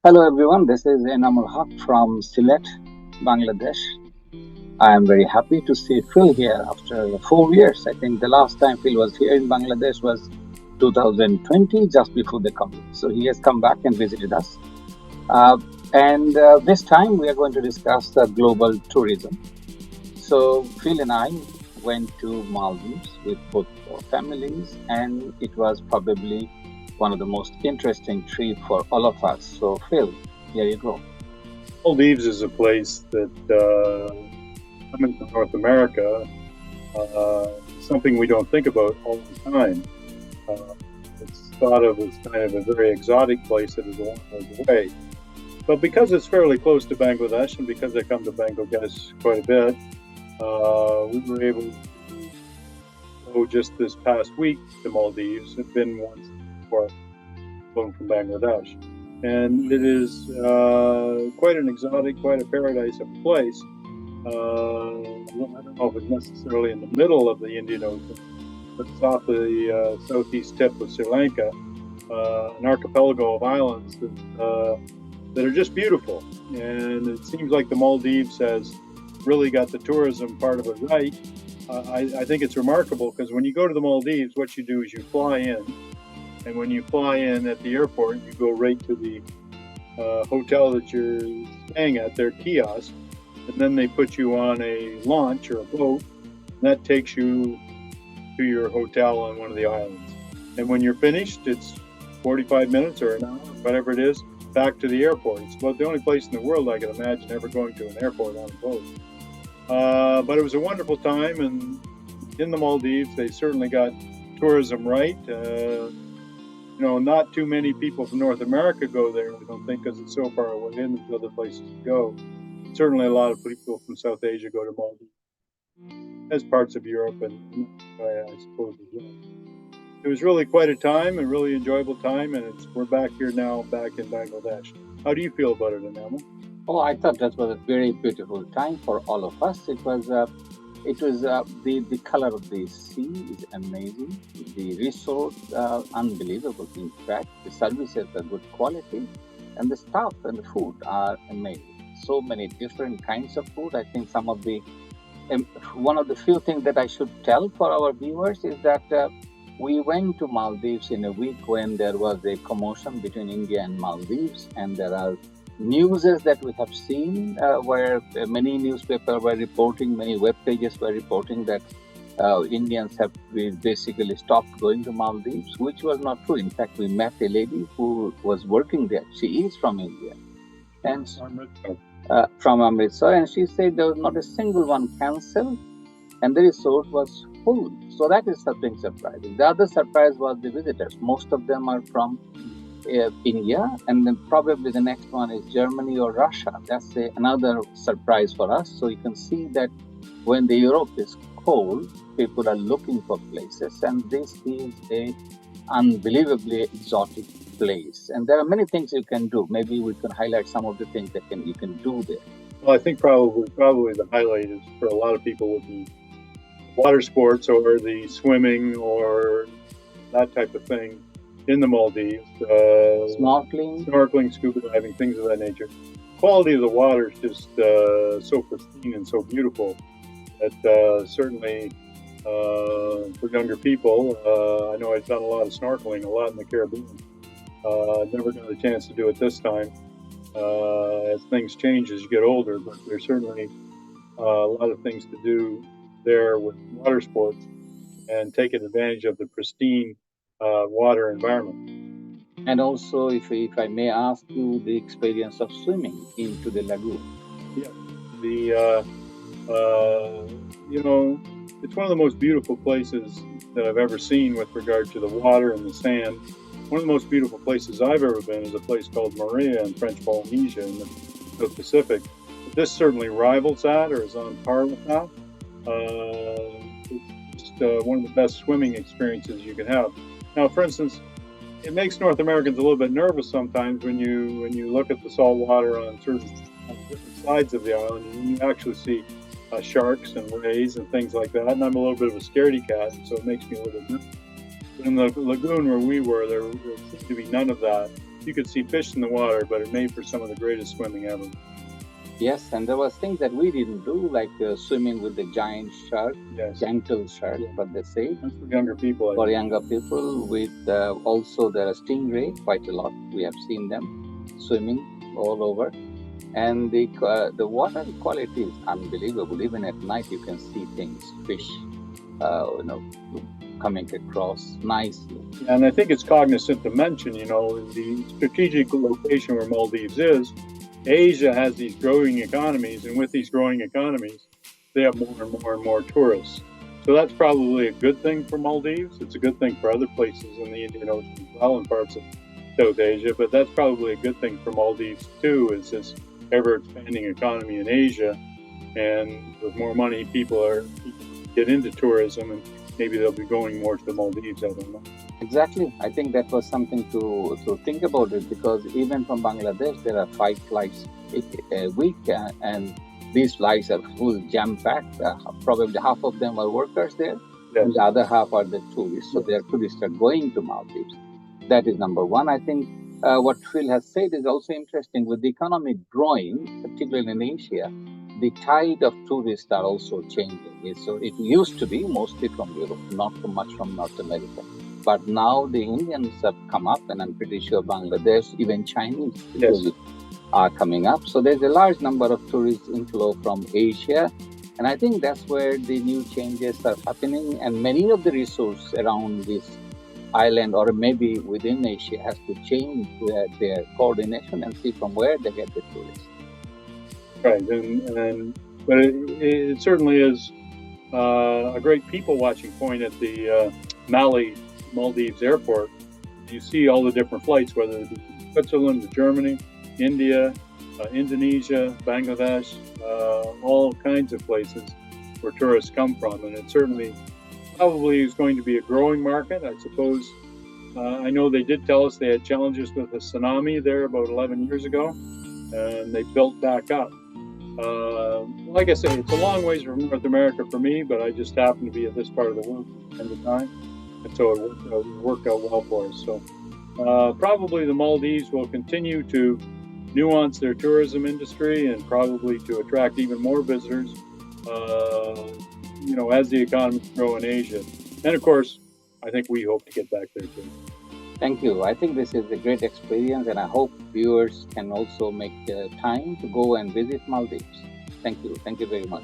Hello everyone, this is Enamul Haq from Sylhet, Bangladesh. I am very happy to see Phil here after 4 years. I think the last time Phil was here in Bangladesh was 2020, just before the COVID. So he has come back and visited us. Uh, and this time we are going to discuss global tourism. So Phil and I went to Maldives with both our families, and it was probably one of the most interesting trips for all of us. So Phil, here you go. Maldives is a place that, coming from North America, something we don't think about all the time. Uh, it's thought of as kind of a very exotic place that is a long ways away. But because it's fairly close to Bangladesh, and because I come to Bangladesh quite a bit, we were able to go just this past week to Maldives. I've been once before, flown from Bangladesh. And it is quite an exotic, quite a paradise of a place. I don't know if it's necessarily in the middle of the Indian Ocean, but it's off the southeast tip of Sri Lanka, an archipelago of islands that are just beautiful. And it seems like the Maldives has really got the tourism part of it right. I think it's remarkable because when you go to the Maldives, what you do is you fly in, and when you fly in at the airport, you go right to the hotel that you're staying at, their kiosk, and then they put you on a launch or a boat, and that takes you to your hotel on one of the islands. And when you're finished, it's 45 minutes or an hour, whatever it is, back to the airport. It's about the only place in the world I can imagine ever going to an airport on a boat. But it was a wonderful time, and in the Maldives, they certainly got tourism right. Not too many people from North America go there, I don't think, because it's so far away and there's other places to go. Certainly, a lot of people from South Asia go to Maldives, as parts of Europe and I suppose as well. It was really quite a time, a really enjoyable time, and we're back here now, back in Bangladesh. How do you feel about it, Anama? Oh, I thought that was a very beautiful time for all of us. It was the color of the sea is amazing. The resort, unbelievable. In fact, the services are good quality, and the staff and the food are amazing. So many different kinds of food. I think some of the um, one of the few things that I should tell for our viewers is that we went to Maldives in a week when there was a commotion between India and Maldives, and there are newses that we have seen where many newspapers were reporting, many web pages were reporting that Indians have basically stopped going to Maldives, which was not true. In fact, we met a lady who was working there. She is from India and from Amritsar, and she said there was not a single one cancelled, and the resort was full. So that is something surprising. The other surprise was the visitors. Most of them are from India, and then probably the next one is Germany or Russia. That's another surprise for us. So you can see that when the Europe is cold, people are looking for places, and this is a unbelievably exotic place. And there are many things you can do. Maybe we can highlight some of the things that you can do there. Well, I think probably the highlight is for a lot of people would be water sports or the swimming or that type of thing in the Maldives. Snorkeling. Snorkeling, scuba diving, things of that nature. Quality of the water is just so pristine and so beautiful that certainly for younger people, I know I've done a lot of snorkeling, a lot in the Caribbean. Never got a chance to do it this time. As things change as you get older, but there's certainly a lot of things to do there with water sports and taking advantage of the pristine water environment. And also, if I may ask you, the experience of swimming into the lagoon. Yeah, the it's one of the most beautiful places that I've ever seen with regard to the water and the sand. One of the most beautiful places I've ever been is a place called Maria in French Polynesia in the South Pacific. But this certainly rivals that or is on par with that. It's just one of the best swimming experiences you can have. Now, for instance, it makes North Americans a little bit nervous sometimes when you look at the salt water on different sides of the island, and you actually see sharks and rays and things like that. And I'm a little bit of a scaredy cat, so it makes me a little bit nervous. But in the lagoon where we were, there seemed to be none of that. you could see fish in the water, but it made for some of the greatest swimming ever. Yes, and there was things that we didn't do, like swimming with the giant shark, Yes. gentle shark, Yeah. what they say. That's for younger people. For younger people, with also there are stingray quite a lot. We have seen them swimming all over, and the water quality is unbelievable. Even at night, you can see things, fish, you know, coming across nicely. And I think it's cognizant to mention, you know, the strategic location where Maldives is, Asia has these growing economies, and with these growing economies, they have more and more and more tourists. So that's probably a good thing for Maldives. It's a good thing for other places in the Indian Ocean as well, and parts of South Asia. But that's probably a good thing for Maldives too, is this ever expanding economy in Asia. And with more money, people get into tourism, and maybe they'll be going more to the Maldives. I don't know. Exactly. I think that was something to think about it, because even from Bangladesh, there are 5 flights a week, and these flights are full jam-packed. Probably half of them are workers there, Yes. and the other half are the tourists. So their tourists are going to Maldives. That is number one. I think what Phil has said is also interesting. With the economy growing, particularly in Asia, the tide of tourists are also changing. So it used to be mostly from Europe, not so much from North America. But now the Indians have come up, and I'm pretty sure Bangladesh, even Chinese people are coming up. So there's a large number of tourist inflow from Asia. And I think that's where the new changes are happening. And many of the resources around this island, or maybe within Asia, has to change their coordination and see from where they get the tourists. Right, but it certainly is a great people watching point at the Maldives airport. You see all the different flights, whether it be Switzerland, Germany, India, Indonesia, Bangladesh, all kinds of places where tourists come from, and it certainly probably is going to be a growing market, I suppose. I know they did tell us they had challenges with a tsunami there about 11 years ago, and they built back up. Like I say, it's a long ways from North America for me, but I just happen to be at this part of the world at the time, and so it worked out well for us. So probably the Maldives will continue to nuance their tourism industry, and probably to attract even more visitors, you know, as the economies grow in Asia. And of course, I think we hope to get back there too. Thank you. I think this is a great experience, and I hope viewers can also make time to go and visit Maldives. Thank you. Thank you very much.